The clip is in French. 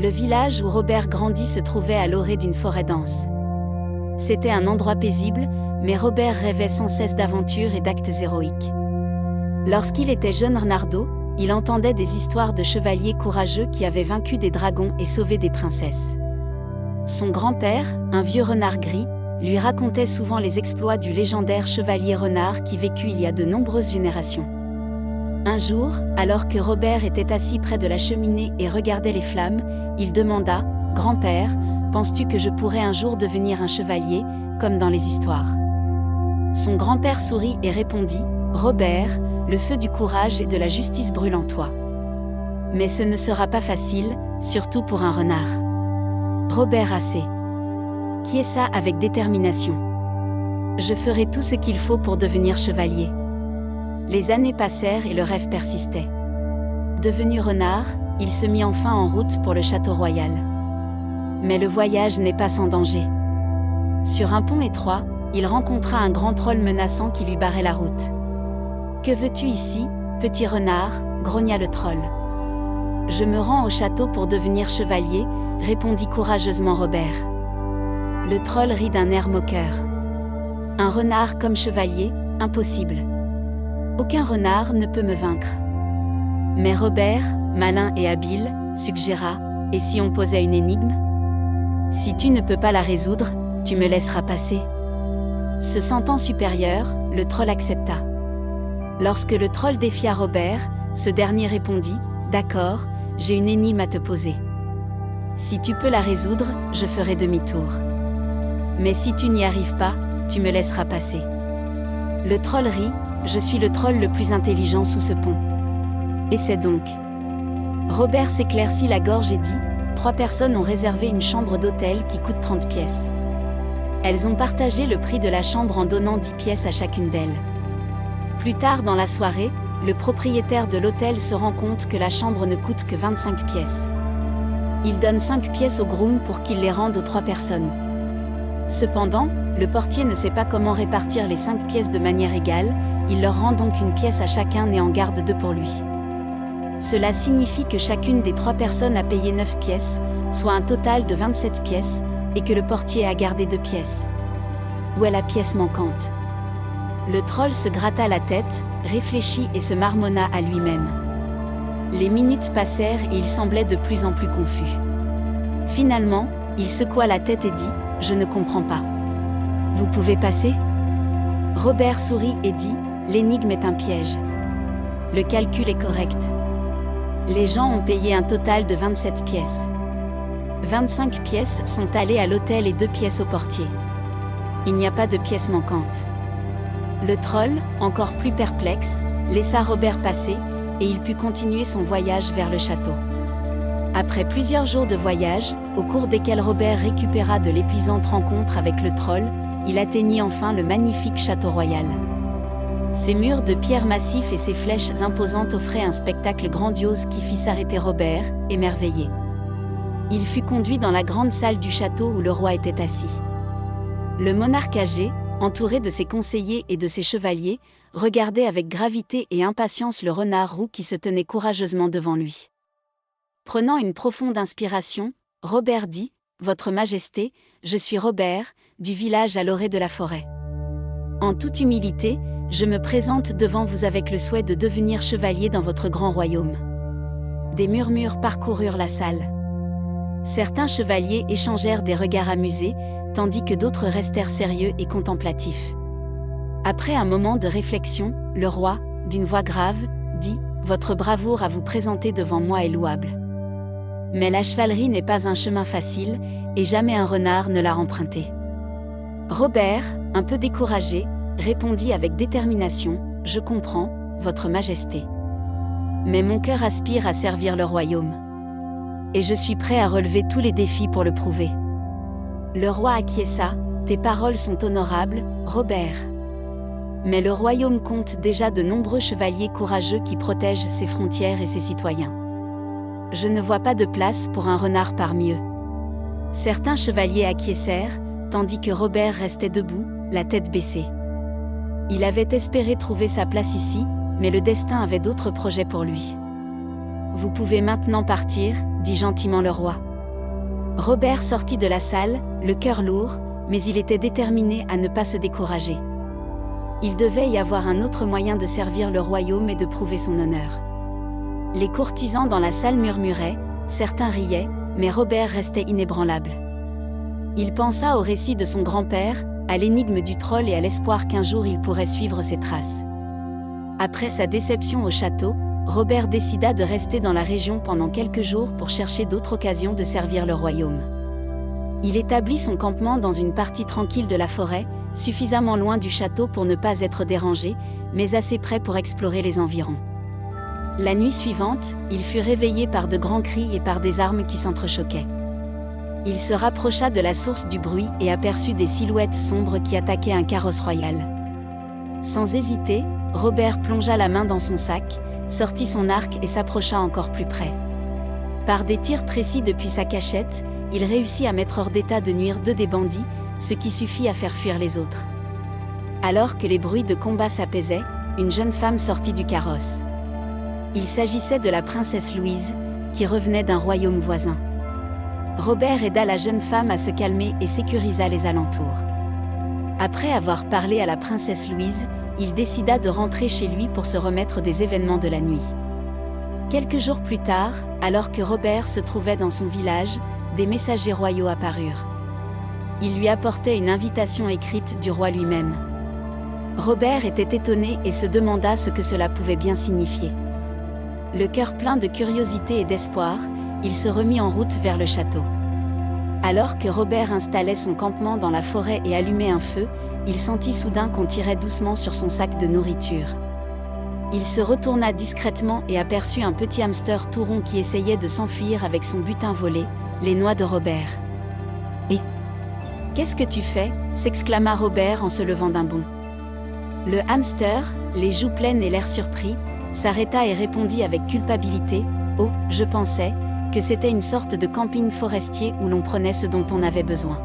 Le village où Robert grandit se trouvait à l'orée d'une forêt dense. C'était un endroit paisible, mais Robert rêvait sans cesse d'aventures et d'actes héroïques. Lorsqu'il était jeune renardeau, il entendait des histoires de chevaliers courageux qui avaient vaincu des dragons et sauvé des princesses. Son grand-père, un vieux renard gris, lui racontait souvent les exploits du légendaire chevalier renard qui vécut il y a de nombreuses générations. Un jour, alors que Robert était assis près de la cheminée et regardait les flammes, il demanda « Grand-père, penses-tu que je pourrais un jour devenir un chevalier, comme dans les histoires ?» Son grand-père sourit et répondit « Robert, le feu du courage et de la justice brûle en toi. Mais ce ne sera pas facile, surtout pour un renard. » Robert acquiesça avec détermination. « Je ferai tout ce qu'il faut pour devenir chevalier. » Les années passèrent et le rêve persistait. Devenu renard, il se mit enfin en route pour le château royal. Mais le voyage n'est pas sans danger. Sur un pont étroit, il rencontra un grand troll menaçant qui lui barrait la route. « Que veux-tu ici, petit renard ?» grogna le troll. « Je me rends au château pour devenir chevalier », répondit courageusement Robert. Le troll rit d'un air moqueur. « Un renard comme chevalier, impossible. Aucun renard ne peut me vaincre. » Mais Robert, malin et habile, suggéra « Et si on posait une énigme ? Si tu ne peux pas la résoudre, tu me laisseras passer. » Se sentant supérieur, le troll accepta. Lorsque le troll défia Robert, ce dernier répondit « D'accord, j'ai une énigme à te poser. Si tu peux la résoudre, je ferai demi-tour. Mais si tu n'y arrives pas, tu me laisseras passer. » Le troll rit « Je suis le troll le plus intelligent sous ce pont. » Essaie donc. Robert s'éclaircit la gorge et dit « 3 personnes ont réservé une chambre d'hôtel qui coûte 30 pièces. Elles ont partagé le prix de la chambre en donnant 10 pièces à chacune d'elles. Plus tard dans la soirée, le propriétaire de l'hôtel se rend compte que la chambre ne coûte que 25 pièces. Il donne 5 pièces au groom pour qu'il les rende aux 3 personnes. Cependant, le portier ne sait pas comment répartir les 5 pièces de manière égale, il leur rend donc 1 pièce à chacun et en garde 2 pour lui. Cela signifie que chacune des 3 personnes a payé 9 pièces, soit un total de 27 pièces, et que le portier a gardé 2 pièces. Où est la pièce manquante ? Le troll se gratta la tête, réfléchit et se marmonna à lui-même. Les minutes passèrent et il semblait de plus en plus confus. Finalement, il secoua la tête et dit « Je ne comprends pas. Vous pouvez passer ?» Robert sourit et dit « L'énigme est un piège. Le calcul est correct. Les gens ont payé un total de 27 pièces. 25 pièces sont allées à l'hôtel et 2 pièces au portier. Il n'y a pas de pièces manquantes. » Le troll, encore plus perplexe, laissa Robert passer, et il put continuer son voyage vers le château. Après plusieurs jours de voyage, au cours desquels Robert récupéra de l'épuisante rencontre avec le troll, il atteignit enfin le magnifique château royal. Ses murs de pierre massifs et ses flèches imposantes offraient un spectacle grandiose qui fit s'arrêter Robert, émerveillé. Il fut conduit dans la grande salle du château où le roi était assis. Le monarque âgé, entouré de ses conseillers et de ses chevaliers, regardait avec gravité et impatience le renard roux qui se tenait courageusement devant lui. Prenant une profonde inspiration, Robert dit « Votre Majesté, je suis Robert, du village à l'orée de la forêt. En toute humilité, je me présente devant vous avec le souhait de devenir chevalier dans votre grand royaume. » Des murmures parcoururent la salle. Certains chevaliers échangèrent des regards amusés, tandis que d'autres restèrent sérieux et contemplatifs. Après un moment de réflexion, le roi, d'une voix grave, dit « Votre bravoure à vous présenter devant moi est louable. Mais la chevalerie n'est pas un chemin facile, et jamais un renard ne l'a emprunté. » Robert, un peu découragé, répondit avec détermination « Je comprends, Votre Majesté. Mais mon cœur aspire à servir le royaume. Et je suis prêt à relever tous les défis pour le prouver. » Le roi acquiesça « Tes paroles sont honorables, Robert. Mais le royaume compte déjà de nombreux chevaliers courageux qui protègent ses frontières et ses citoyens. Je ne vois pas de place pour un renard parmi eux. » Certains chevaliers acquiescèrent, tandis que Robert restait debout, la tête baissée. Il avait espéré trouver sa place ici, mais le destin avait d'autres projets pour lui. « Vous pouvez maintenant partir, » dit gentiment le roi. Robert sortit de la salle, le cœur lourd, mais il était déterminé à ne pas se décourager. Il devait y avoir un autre moyen de servir le royaume et de prouver son honneur. Les courtisans dans la salle murmuraient, certains riaient, mais Robert restait inébranlable. Il pensa au récit de son grand-père, à l'énigme du troll et à l'espoir qu'un jour il pourrait suivre ses traces. Après sa déception au château, Robert décida de rester dans la région pendant quelques jours pour chercher d'autres occasions de servir le royaume. Il établit son campement dans une partie tranquille de la forêt, suffisamment loin du château pour ne pas être dérangé, mais assez près pour explorer les environs. La nuit suivante, il fut réveillé par de grands cris et par des armes qui s'entrechoquaient. Il se rapprocha de la source du bruit et aperçut des silhouettes sombres qui attaquaient un carrosse royal. Sans hésiter, Robert plongea la main dans son sac, sortit son arc et s'approcha encore plus près. Par des tirs précis depuis sa cachette, il réussit à mettre hors d'état de nuire 2 des bandits, ce qui suffit à faire fuir les autres. Alors que les bruits de combat s'apaisaient, une jeune femme sortit du carrosse. Il s'agissait de la princesse Louise, qui revenait d'un royaume voisin. Robert aida la jeune femme à se calmer et sécurisa les alentours. Après avoir parlé à la princesse Louise, il décida de rentrer chez lui pour se remettre des événements de la nuit. Quelques jours plus tard, alors que Robert se trouvait dans son village, des messagers royaux apparurent. Ils lui apportaient une invitation écrite du roi lui-même. Robert était étonné et se demanda ce que cela pouvait bien signifier. Le cœur plein de curiosité et d'espoir, il se remit en route vers le château. Alors que Robert installait son campement dans la forêt et allumait un feu, il sentit soudain qu'on tirait doucement sur son sac de nourriture. Il se retourna discrètement et aperçut un petit hamster tout rond qui essayait de s'enfuir avec son butin volé, les noix de Robert. « Et qu'est-ce que tu fais » s'exclama Robert en se levant d'un bond. Le hamster, les joues pleines et l'air surpris, s'arrêta et répondit avec culpabilité « Oh, je pensais que c'était une sorte de camping forestier où l'on prenait ce dont on avait besoin. »